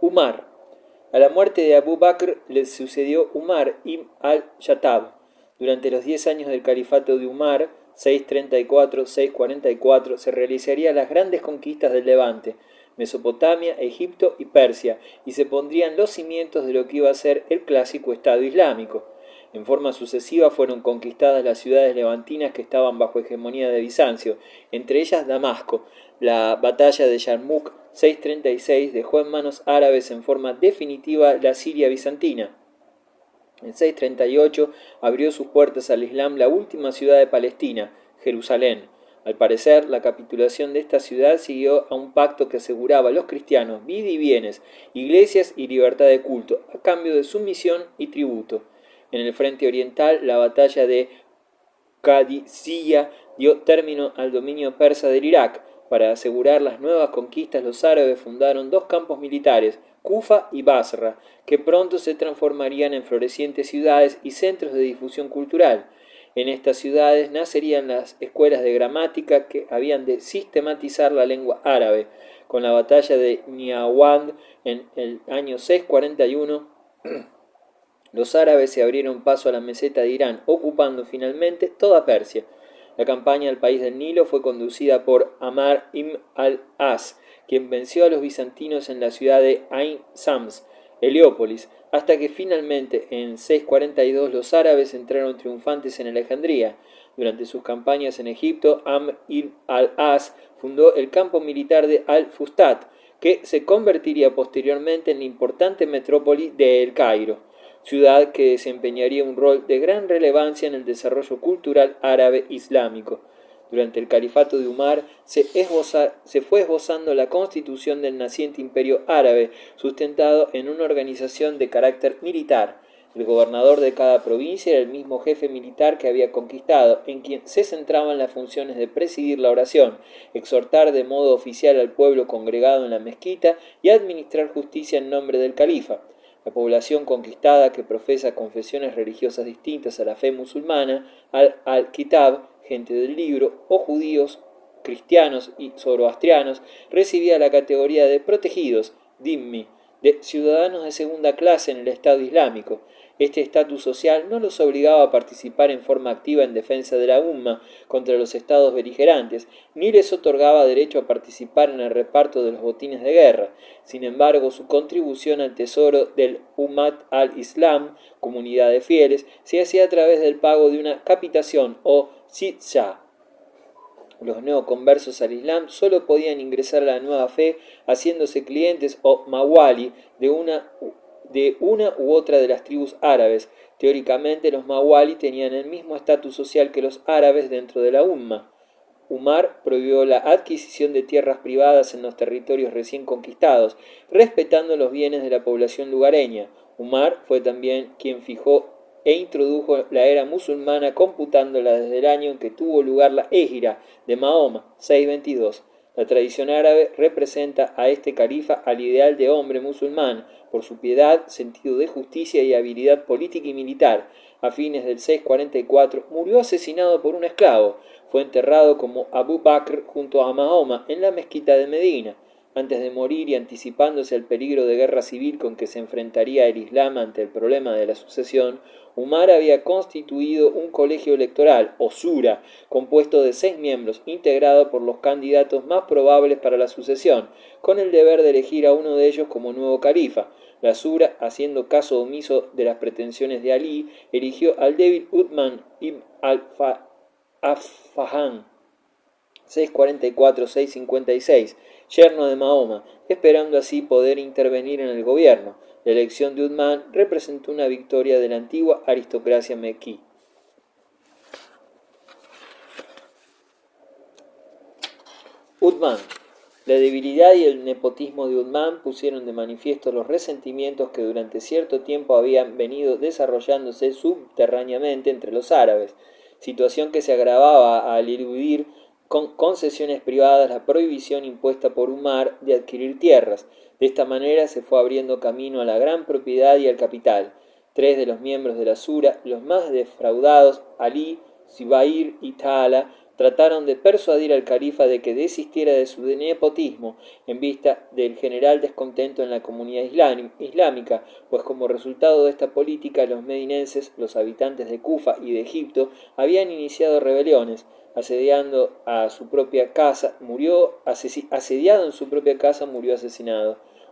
Umar. A la muerte de Abu Bakr le sucedió Umar ibn al-Yattab. Durante los 10 años del califato de Umar, 634-644, se realizarían las grandes conquistas del Levante, Mesopotamia, Egipto y Persia, y se pondrían los cimientos de lo que iba a ser el clásico Estado Islámico. En forma sucesiva fueron conquistadas las ciudades levantinas que estaban bajo hegemonía de Bizancio, entre ellas Damasco. La batalla de Yarmouk 636 dejó en manos árabes en forma definitiva la Siria bizantina. En 638 abrió sus puertas al Islam la última ciudad de Palestina, Jerusalén. Al parecer, la capitulación de esta ciudad siguió a un pacto que aseguraba a los cristianos vida y bienes, iglesias y libertad de culto, a cambio de sumisión y tributo. En el frente oriental, la batalla de Qadisiyah dio término al dominio persa del Irak. Para asegurar las nuevas conquistas, los árabes fundaron dos campos militares, Kufa y Basra, que pronto se transformarían en florecientes ciudades y centros de difusión cultural. En estas ciudades nacerían las escuelas de gramática que habían de sistematizar la lengua árabe. Con la batalla de Nihawand en el año 641, los árabes se abrieron paso a la meseta de Irán, ocupando finalmente toda Persia. La campaña al país del Nilo fue conducida por Amr ibn al-As, quien venció a los bizantinos en la ciudad de Ain Sams, Heliópolis, hasta que finalmente en 642 los árabes entraron triunfantes en Alejandría. Durante sus campañas en Egipto, Amr ibn al-As fundó el campo militar de Al-Fustat, que se convertiría posteriormente en la importante metrópoli de El Cairo, ciudad que desempeñaría un rol de gran relevancia en el desarrollo cultural árabe islámico. Durante el califato de Umar se fue esbozando la constitución del naciente imperio árabe, sustentado en una organización de carácter militar. El gobernador de cada provincia era el mismo jefe militar que había conquistado, en quien se centraban las funciones de presidir la oración, exhortar de modo oficial al pueblo congregado en la mezquita y administrar justicia en nombre del califa. La población conquistada, que profesa confesiones religiosas distintas a la fe musulmana, al-Kitab, gente del libro, o judíos, cristianos y zoroastrianos, recibía la categoría de protegidos, dhimmi, de ciudadanos de segunda clase en el Estado Islámico. Este estatus social no los obligaba a participar en forma activa en defensa de la umma contra los estados beligerantes, ni les otorgaba derecho a participar en el reparto de los botines de guerra. Sin embargo, su contribución al tesoro del Ummat al-Islam, comunidad de fieles, se hacía a través del pago de una capitación o jizya. Los neoconversos al Islam solo podían ingresar a la nueva fe haciéndose clientes o mawali de una u otra de las tribus árabes. Teóricamente, los mawali tenían el mismo estatus social que los árabes dentro de la umma. Umar prohibió la adquisición de tierras privadas en los territorios recién conquistados, respetando los bienes de la población lugareña. Umar fue también quien fijó e introdujo la era musulmana, computándola desde el año en que tuvo lugar la Égira de Mahoma, 622. La tradición árabe representa a este califa al ideal de hombre musulmán, por su piedad, sentido de justicia y habilidad política y militar. A fines del 644 murió asesinado por un esclavo. Fue enterrado como Abu Bakr junto a Mahoma en la mezquita de Medina. Antes de morir y anticipándose al peligro de guerra civil con que se enfrentaría el Islam ante el problema de la sucesión, Umar había constituido un colegio electoral, o Sura, compuesto de 6 miembros, integrado por los candidatos más probables para la sucesión, con el deber de elegir a uno de ellos como nuevo califa. La Sura, haciendo caso omiso de las pretensiones de Ali, eligió al débil Uthman ibn al-Affan, 644-656, yerno de Mahoma, esperando así poder intervenir en el gobierno. La elección de Uthman representó una victoria de la antigua aristocracia mequí. Uthman. La debilidad y el nepotismo de Uthman pusieron de manifiesto los resentimientos que durante cierto tiempo habían venido desarrollándose subterráneamente entre los árabes, situación que se agravaba al eludir con concesiones privadas la prohibición impuesta por Umar de adquirir tierras. De esta manera se fue abriendo camino a la gran propiedad y al capital. 3 de los miembros de la Sura, los más defraudados, Ali, Zubair y Ta'ala, trataron de persuadir al califa de que desistiera de su nepotismo en vista del general descontento en la comunidad islámica, pues como resultado de esta política los medinenses, los habitantes de Kufa y de Egipto, habían iniciado rebeliones. Asediado en su propia casa, murió asesinado.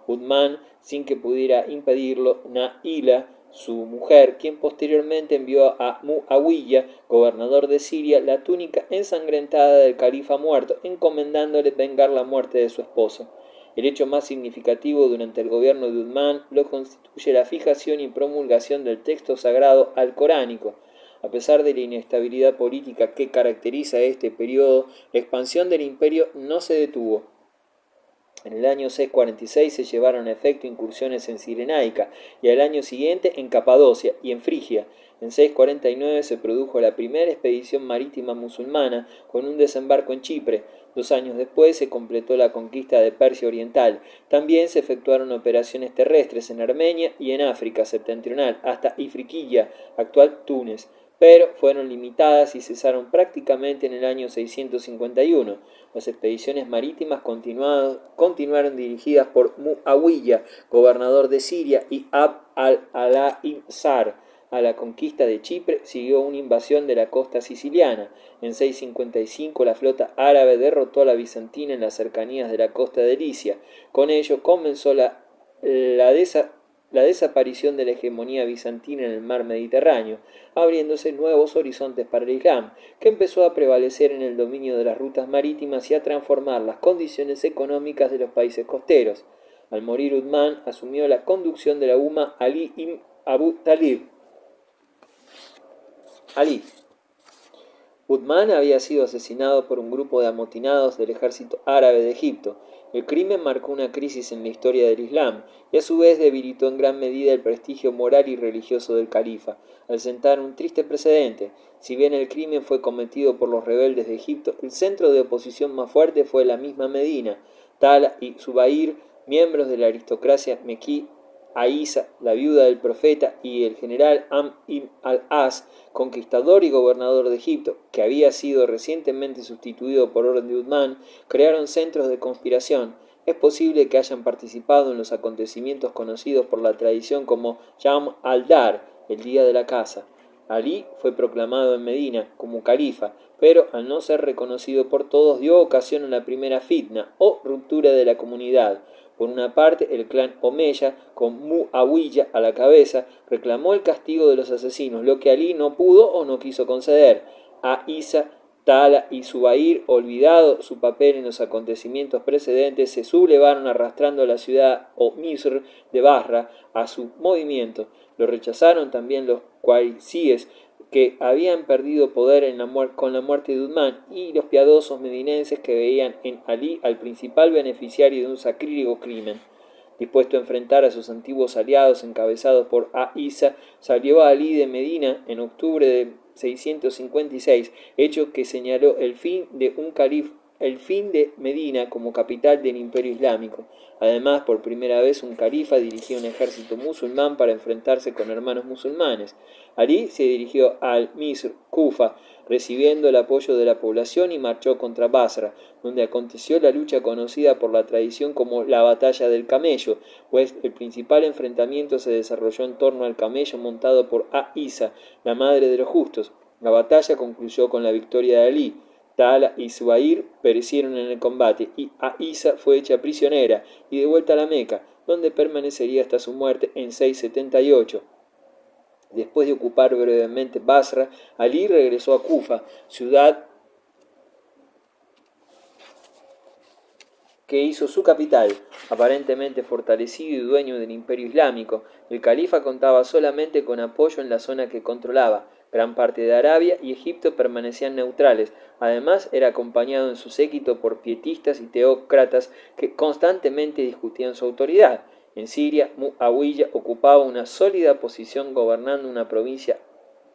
Uthman, sin que pudiera impedirlo, Naila, su mujer, quien posteriormente envió a Muawiyah, gobernador de Siria, la túnica ensangrentada del califa muerto, encomendándole vengar la muerte de su esposo. El hecho más significativo durante el gobierno de Uthman lo constituye la fijación y promulgación del texto sagrado alcoránico. A pesar de la inestabilidad política que caracteriza este periodo, la expansión del imperio no se detuvo. En el año 646 se llevaron a efecto incursiones en Cirenaica y al año siguiente en Capadocia y en Frigia. En 649 se produjo la primera expedición marítima musulmana con un desembarco en Chipre. 2 años después se completó la conquista de Persia Oriental. También se efectuaron operaciones terrestres en Armenia y en África septentrional hasta Ifriqiya, actual Túnez, pero fueron limitadas y cesaron prácticamente en el año 651. Las expediciones marítimas continuaron dirigidas por Muawiyah, gobernador de Siria, y Abd al-Alá ibn Sar. A la conquista de Chipre siguió una invasión de la costa siciliana. En 655 la flota árabe derrotó a la bizantina en las cercanías de la costa de Licia. Con ello comenzó la desaparición de la hegemonía bizantina en el mar Mediterráneo, abriéndose nuevos horizontes para el Islam, que empezó a prevalecer en el dominio de las rutas marítimas y a transformar las condiciones económicas de los países costeros. Al morir Uthman, asumió la conducción de la umma Ali ibn Abu Talib. Uthman había sido asesinado por un grupo de amotinados del ejército árabe de Egipto. El crimen marcó una crisis en la historia del Islam y a su vez debilitó en gran medida el prestigio moral y religioso del califa, al sentar un triste precedente. Si bien el crimen fue cometido por los rebeldes de Egipto, el centro de oposición más fuerte fue la misma Medina. Tala y Zubair, miembros de la aristocracia mequí, Aïsa, la viuda del profeta, y el general Amr ibn al-As, conquistador y gobernador de Egipto, que había sido recientemente sustituido por orden de Uthman, crearon centros de conspiración. Es posible que hayan participado en los acontecimientos conocidos por la tradición como Yawm al-Dar, el día de la caza. Alí fue proclamado en Medina como califa, pero al no ser reconocido por todos dio ocasión a la primera fitna o ruptura de la comunidad. Por una parte, el clan Omeya, con Muawiyah a la cabeza, reclamó el castigo de los asesinos, lo que Alí no pudo o no quiso conceder. Aïsa, Tala y Zubair, olvidado su papel en los acontecimientos precedentes, se sublevaron arrastrando a la ciudad o Misr de Basra a su movimiento. Lo rechazaron también los quraisíes, que habían perdido poder con la muerte de Uthman, y los piadosos medinenses que veían en Alí al principal beneficiario de un sacrílego crimen. Dispuesto a enfrentar a sus antiguos aliados encabezados por Aïsa, salió a Alí de Medina en octubre de 656, hecho que señaló el fin de Medina como capital del Imperio Islámico. Además, por primera vez un califa dirigía un ejército musulmán para enfrentarse con hermanos musulmanes. Alí se dirigió al Misr, Kufa, recibiendo el apoyo de la población, y marchó contra Basra, donde aconteció la lucha conocida por la tradición como la Batalla del Camello, pues el principal enfrentamiento se desarrolló en torno al camello montado por Aïsa, la madre de los justos. La batalla concluyó con la victoria de Alí. Tala y Zubair perecieron en el combate, y Aïsa fue hecha prisionera y devuelta a la Meca, donde permanecería hasta su muerte en 678. Después de ocupar brevemente Basra, Alí regresó a Kufa, ciudad que hizo su capital. Aparentemente fortalecido y dueño del imperio islámico, el califa contaba solamente con apoyo en la zona que controlaba. Gran parte de Arabia y Egipto permanecían neutrales. Además, era acompañado en su séquito por pietistas y teócratas que constantemente discutían su autoridad. En Siria, Muawiyah ocupaba una sólida posición gobernando una provincia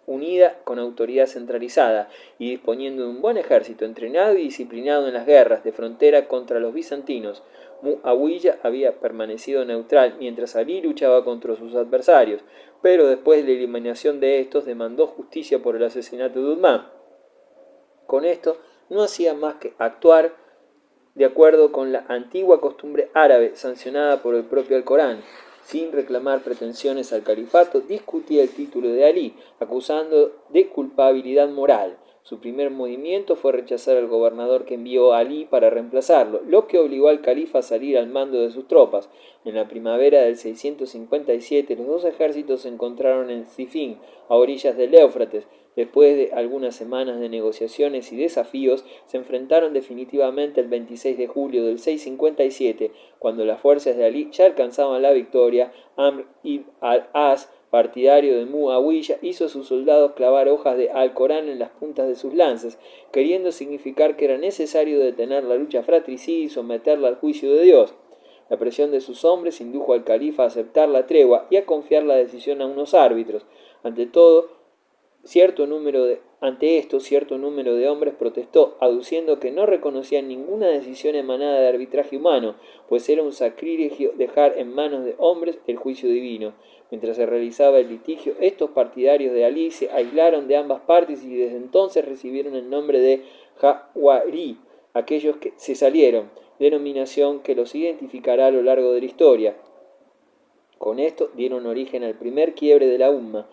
unida con autoridad centralizada y disponiendo de un buen ejército entrenado y disciplinado en las guerras de frontera contra los bizantinos. Muawiyah había permanecido neutral mientras Alí luchaba contra sus adversarios, pero después de la eliminación de estos demandó justicia por el asesinato de Uthman. Con esto no hacía más que actuar de acuerdo con la antigua costumbre árabe sancionada por el propio Alcorán. Sin reclamar pretensiones al califato, discutía el título de Alí, acusando de culpabilidad moral. Su primer movimiento fue rechazar al gobernador que envió a Alí para reemplazarlo, lo que obligó al califa a salir al mando de sus tropas. En la primavera del 657, los dos ejércitos se encontraron en Sifín, a orillas del Éufrates. Después de algunas semanas de negociaciones y desafíos, se enfrentaron definitivamente el 26 de julio del 657, cuando las fuerzas de Alí ya alcanzaban la victoria. Amr ibn al-As, partidario de Muawiyah, hizo a sus soldados clavar hojas de Alcorán en las puntas de sus lanzas, queriendo significar que era necesario detener la lucha fratricida y someterla al juicio de Dios. La presión de sus hombres indujo al califa a aceptar la tregua y a confiar la decisión a unos árbitros. Ante esto, cierto número de hombres protestó, aduciendo que no reconocían ninguna decisión emanada de arbitraje humano, pues era un sacrilegio dejar en manos de hombres el juicio divino. Mientras se realizaba el litigio, estos partidarios de Alí se aislaron de ambas partes y desde entonces recibieron el nombre de Jawarí, aquellos que se salieron, denominación que los identificará a lo largo de la historia. Con esto dieron origen al primer quiebre de la umma,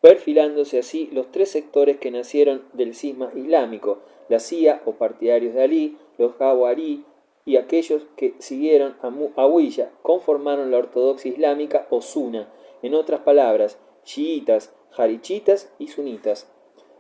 perfilándose así los tres sectores que nacieron del cisma islámico: la Shia o partidarios de Alí, los Jawarí y aquellos que siguieron a Muawiyah conformaron la ortodoxia islámica o Sunna, en otras palabras, chiitas, jarichitas y sunitas.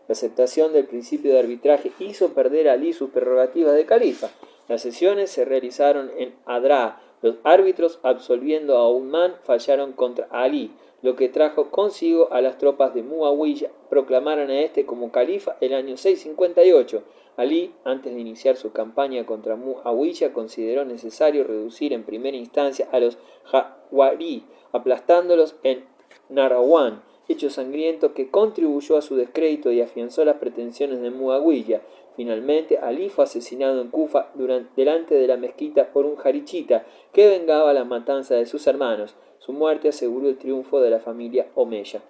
La aceptación del principio de arbitraje hizo perder a Alí sus prerrogativas de califa. Las sesiones se realizaron en Adra. Los árbitros, absolviendo a Uthman, fallaron contra Alí, lo que trajo consigo a las tropas de Muawiyah. Proclamaron a este como califa el año 658. Alí, antes de iniciar su campaña contra Muawiyah, consideró necesario reducir en primera instancia a los Jawarí, aplastándolos en Nahrawan, hecho sangriento que contribuyó a su descrédito y afianzó las pretensiones de Muawiyah. Finalmente, Alí fue asesinado en Kufa delante de la mezquita por un jarichita que vengaba la matanza de sus hermanos. Su muerte aseguró el triunfo de la familia Omeya.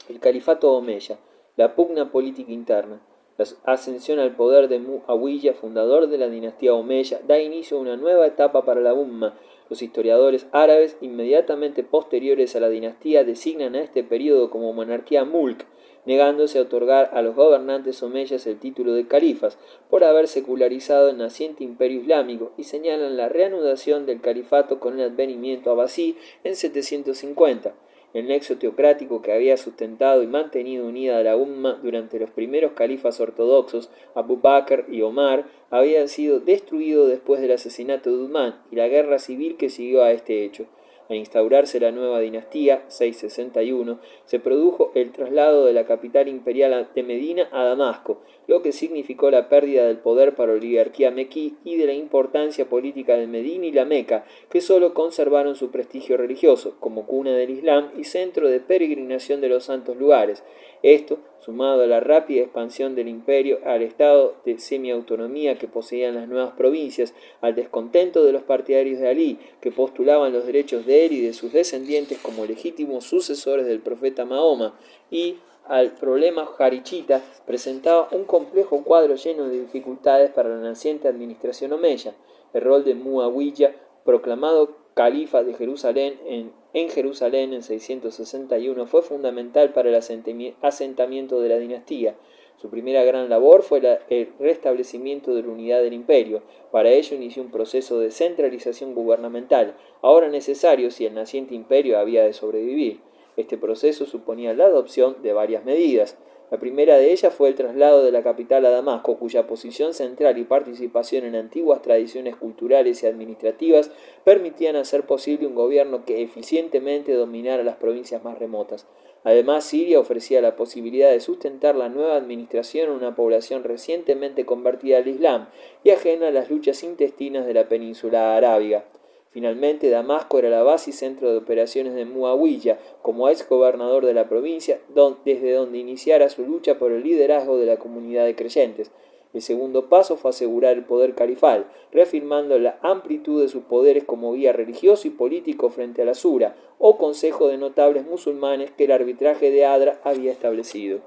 El califato Omeya, la pugna política interna. La ascensión al poder de Muawiyah, fundador de la dinastía Omeya, da inicio a una nueva etapa para la umma. Los historiadores árabes inmediatamente posteriores a la dinastía designan a este período como monarquía mulk, negándose a otorgar a los gobernantes omeyas el título de califas por haber secularizado el naciente imperio islámico, y señalan la reanudación del califato con el advenimiento abasí en 750. El nexo teocrático que había sustentado y mantenido unida a la umma durante los primeros califas ortodoxos, Abu Bakr y Omar, había sido destruido después del asesinato de Uthman y la guerra civil que siguió a este hecho. Al instaurarse la nueva dinastía, 661, se produjo el traslado de la capital imperial de Medina a Damasco, lo que significó la pérdida del poder para la oligarquía mequí y de la importancia política de Medina y la Meca, que solo conservaron su prestigio religioso, como cuna del Islam y centro de peregrinación de los santos lugares. Esto, sumado a la rápida expansión del imperio, al estado de semiautonomía que poseían las nuevas provincias, al descontento de los partidarios de Alí, que postulaban los derechos de él y de sus descendientes como legítimos sucesores del profeta Mahoma, y al problema jarichita, presentaba un complejo cuadro lleno de dificultades para la naciente administración omeya. El rol de Muawiyah, proclamado califa de Jerusalén en Jerusalén en 661, fue fundamental para el asentamiento de la dinastía. Su primera gran labor fue el restablecimiento de la unidad del imperio. Para ello inició un proceso de centralización gubernamental, ahora necesario si el naciente imperio había de sobrevivir. Este proceso suponía la adopción de varias medidas. La primera de ellas fue el traslado de la capital a Damasco, cuya posición central y participación en antiguas tradiciones culturales y administrativas permitían hacer posible un gobierno que eficientemente dominara las provincias más remotas. Además, Siria ofrecía la posibilidad de sustentar la nueva administración a una población recientemente convertida al Islam y ajena a las luchas intestinas de la península arábiga. Finalmente, Damasco era la base y centro de operaciones de Muawiyah como ex gobernador de la provincia, desde donde iniciara su lucha por el liderazgo de la comunidad de creyentes. El segundo paso fue asegurar el poder califal, reafirmando la amplitud de sus poderes como guía religioso y político frente a la Shura, o consejo de notables musulmanes que el arbitraje de Adra había establecido.